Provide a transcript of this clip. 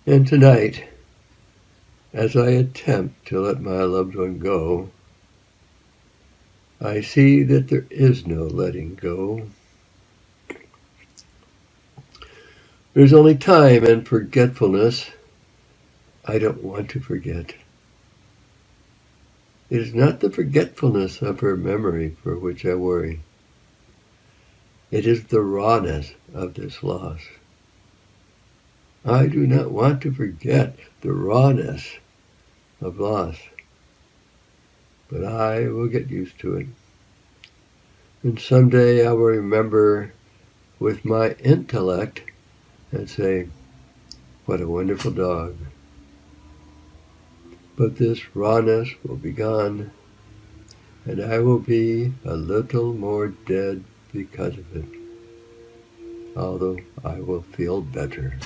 And tonight, as I attempt to let my loved one go, I see that there is no letting go. There's only time and forgetfulness. I don't want to forget. It is not the forgetfulness of her memory for which I worry. It is the rawness of this loss. I do not want to forget the rawness of loss, but I will get used to it. And someday I will remember with my intellect and say, what a wonderful dog. But this rawness will be gone, and I will be a little more dead because of it, although I will feel better.